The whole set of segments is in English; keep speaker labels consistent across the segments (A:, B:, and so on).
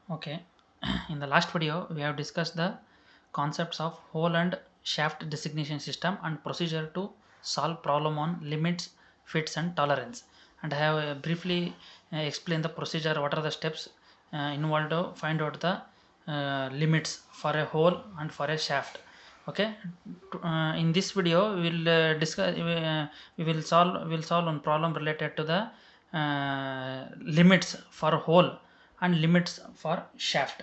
A: Okay, in the last video we have discussed the concepts of hole and shaft designation system and procedure to solve problem on limits, fits and tolerance, and I have briefly explained the procedure, what are the steps involved to find out the limits for a hole and for a shaft. Okay, in this video we will discuss we will solve one problem related to the limits for hole and limits for shaft.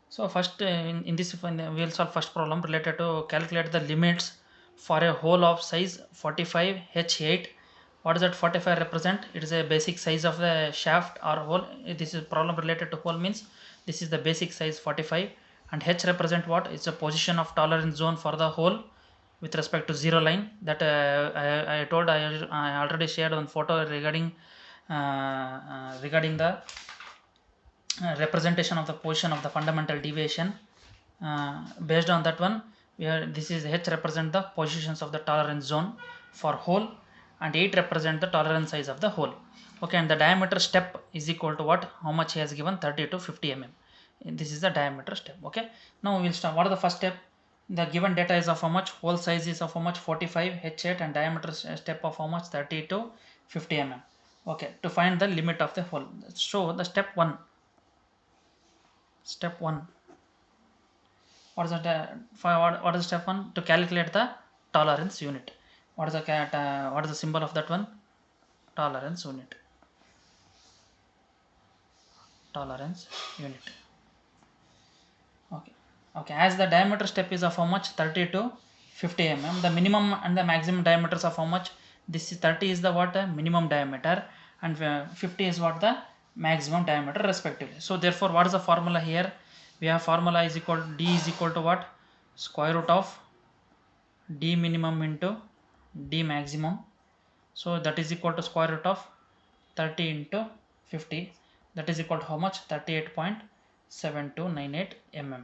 A: So first in this we will solve first problem related to calculate the limits for a hole of size 45 H8. What does that 45 represent? It is a basic size of the shaft or hole. This is problem related to hole, means this is the basic size 45, and H represent what? It's a position of tolerance zone for the hole with respect to zero line. That I already shared one photo regarding the representation of the position of the fundamental deviation. Based on that one, this is H represent the positions of the tolerance zone for hole, and 8 represent the tolerance size of the hole. Okay, and the diameter step is equal to what? How much he has given? 30 to 50 mm. This is the diameter step. Okay, now we will start. What is the first step? The given data is of how much? Hole size is of how much? 45 H8, and diameter step of how much? 30 to 50 mm. Okay, to find the limit of the hole. So the step 1. Step 1. What is what is step 1? To calculate the tolerance unit. What is the symbol of that one? Tolerance unit. Tolerance unit. Okay. Okay. As the diameter step is of how much? 30 to 50 mm. The minimum and the maximum diameters of how much? This is 30 is the what? Minimum diameter, and 50 is what? The maximum diameter respectively. So therefore, what is the formula here? We have formula is equal to D is equal to what? Square root of D minimum into D maximum. So that is equal to square root of 30 into 50. That is equal to how much? 38.7298 mm.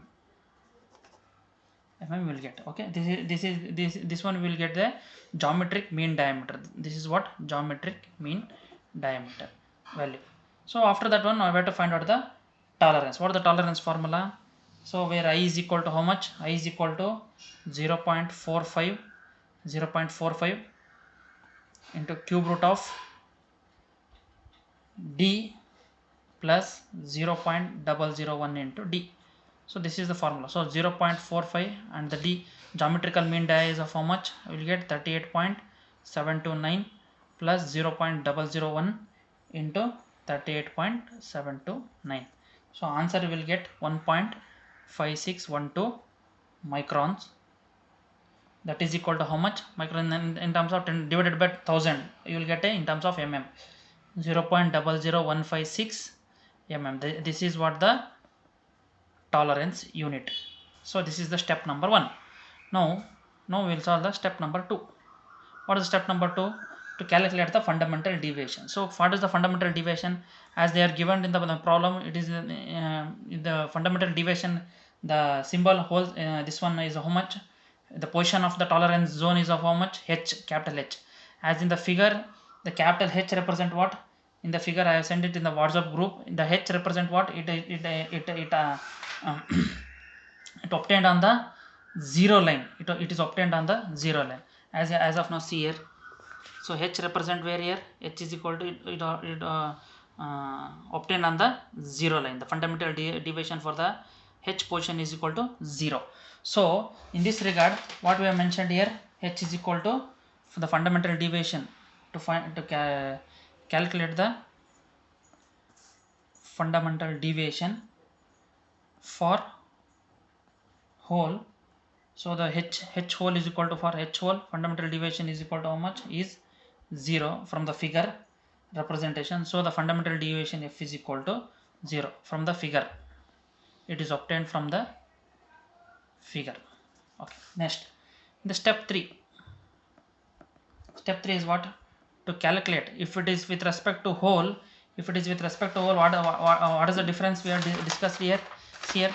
A: Mm will get. Okay, this one will get the geometric mean diameter. This is what? Geometric mean diameter value. So after that one, I have to find out the tolerance. What is the tolerance formula? So where I is equal to how much? I is equal to 0.45 into cube root of D plus 0.001 into D. So this is the formula. So 0.45 and the D geometrical mean dia is of how much? We will get 38.729 plus 0.001 into 38.729. So answer will get 1.5612 microns. That is equal to how much? Micron in terms of 10 divided by 1000. You will get a in terms of mm. 0.00156 mm. This is what the tolerance unit. So this is the step number 1. Now we will solve the step number 2. What is step number 2? To calculate the fundamental deviation. So what is the fundamental deviation? As they are given in the problem, it is the fundamental deviation. The symbol holds this one is how much? The position of the tolerance zone is of how much? H, capital H. As in the figure, the capital H represent what? In the figure I have sent it in the WhatsApp group. The H represent what? It it obtained on the zero line. It is obtained on the zero line. As of now, see here. So H represent where here? H is equal to obtained on the zero line. The fundamental deviation for the H position is equal to 0. So in this regard, what we have mentioned here, H is equal to for the fundamental deviation to calculate the fundamental deviation for hole. So the H hole is equal to, for H hole fundamental deviation is equal to how much? Is 0 from the figure representation. So the fundamental deviation F is equal to 0 from the figure. It is obtained from the figure. Okay, next the step 3. Step 3 is what? To calculate if it is with respect to hole. If it is with respect to hole, what is the difference we have discussed here? Here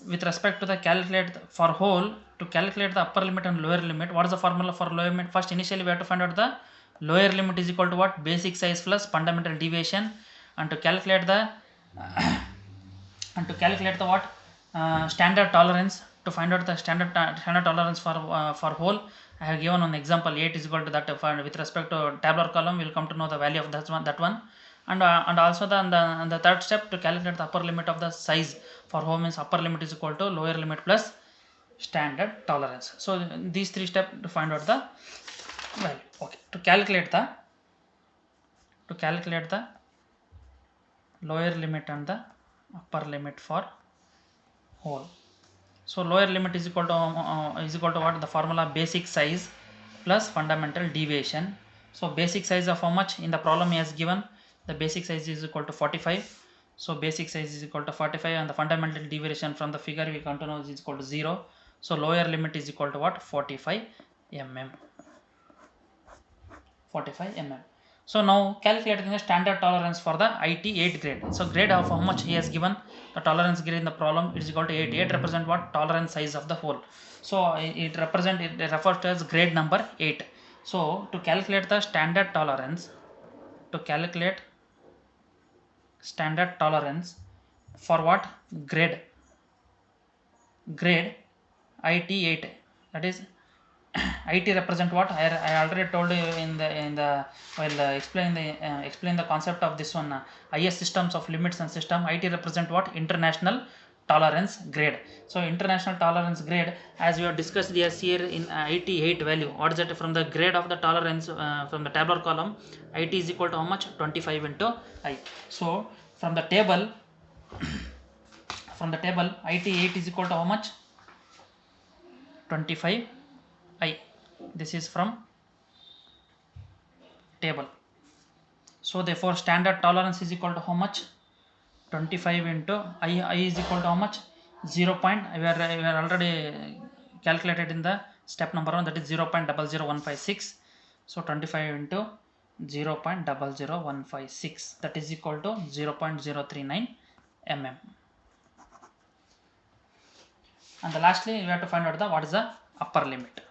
A: with respect to the calculate for hole, to calculate the upper limit and lower limit, what is the formula for lower limit? First initially we have to find out the lower limit is equal to what? Basic size plus fundamental deviation, and to calculate the And to calculate the what standard tolerance, to find out the standard tolerance for hole, I have given an example 8 is equal to that. With respect to tabular column, we will come to know the value of that one. And also the third step, to calculate the upper limit of the size for hole means upper limit is equal to lower limit plus standard tolerance. So these three steps to find out the value. Okay, to calculate the lower limit and the upper limit for hole. So lower limit is equal to what? The formula basic size plus fundamental deviation. So basic size of how much in the problem he has given, the basic size is equal to 45. So basic size is equal to 45, and the fundamental deviation from the figure we come to know is equal to 0. So lower limit is equal to what? 45 mm. 45 mm. So now calculating the standard tolerance for the IT 8 grade. So grade of how much he has given, the tolerance grade in the problem, it is equal to 8. 8 represent what? Tolerance size of the hole. So it refers to as grade number 8. So to calculate the standard tolerance, for what? Grade IT 8, that is IT represent what? I already told you in the while explain the concept of this one, IS systems of limits and system. IT represent what? International tolerance grade. So international tolerance grade, as we have discussed this here in IT 8 value, what is it? From the grade of the tolerance from the tabular column, IT is equal to how much? 25 into I. So from the table IT 8 is equal to how much? 25 I. This is from table. So therefore standard tolerance is equal to how much? 25 into I is equal to how much? 0. We are already calculated in the step number 1, that is 0.00156. So 25 into 0.00156, that is equal to 0.039 mm. And lastly we have to find out what is the upper limit.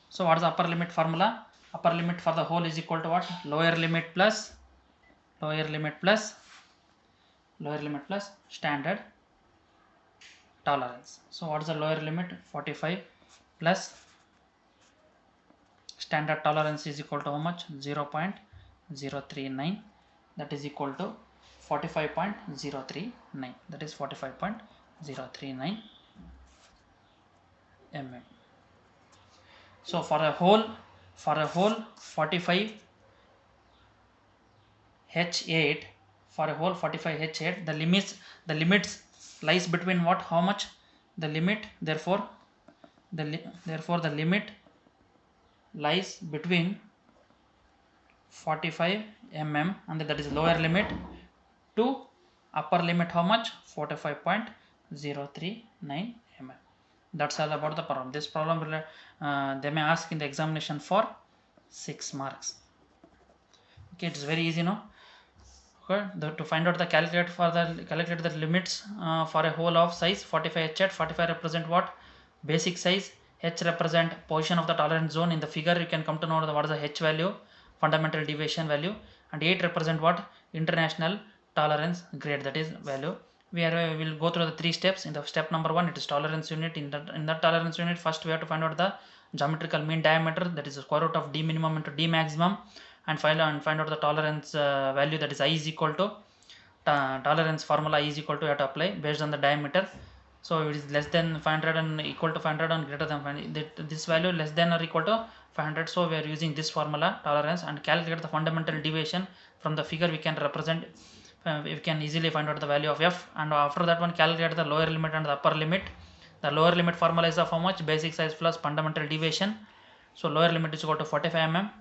A: So what is the upper limit formula? Upper limit for the hole is equal to what? Lower limit plus standard tolerance. So what is the lower limit? 45 plus standard tolerance is equal to how much? 0.039, that is equal to 45.039, that is 45.039 mm. So for a hole 45 H8, for a hole 45 H8, the limits lies between what? How much? The limit, therefore the limit lies between 45 mm, and that is lower limit, to upper limit how much? 45.039 mm. That's all about the problem. This problem will they may ask in the examination for 6 marks. Okay, it's very easy now. Okay, to find out the calculate the limits for a hole of size 45 H8. 45 represent what? Basic size. H represent position of the tolerance zone. In the figure you can come to know what is the H value, fundamental deviation value, and 8 represent what? International tolerance grade, that is value. We will go through the 3 steps. In the step number 1, it is tolerance unit. In that tolerance unit, first we have to find out the geometrical mean diameter, that is the square root of d minimum into d maximum, and find out the tolerance value, that is I is equal to tolerance formula I is equal to, you have to apply based on the diameter. So it is less than 500 and equal to 500 and greater than 500. This value less than or equal to 500. So we are using this formula tolerance, and calculate the fundamental deviation from the figure. We can represent. We can easily find out the value of f, and after that one calculate the lower limit and the upper limit. The lower limit formula is of how much? Basic size plus fundamental deviation. So lower limit is equal to 45 mm.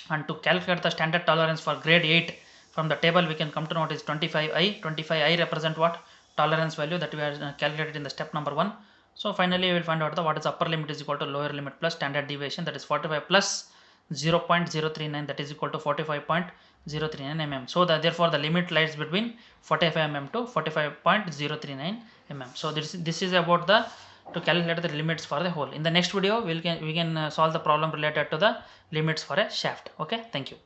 A: And to calculate the standard tolerance for grade 8 from the table, we can come to know it is 25I. 25I represent what? Tolerance value that we are calculated in the step number 1. So finally we will find out what is upper limit is equal to lower limit plus standard deviation, that is 45 plus 0.039, that is equal to 45.039 mm. So therefore the limit lies between 45 mm to 45.039 mm. So this is about to calculate the limits for the hole. In the next video we can solve the problem related to the limits for a shaft. Okay, thank you.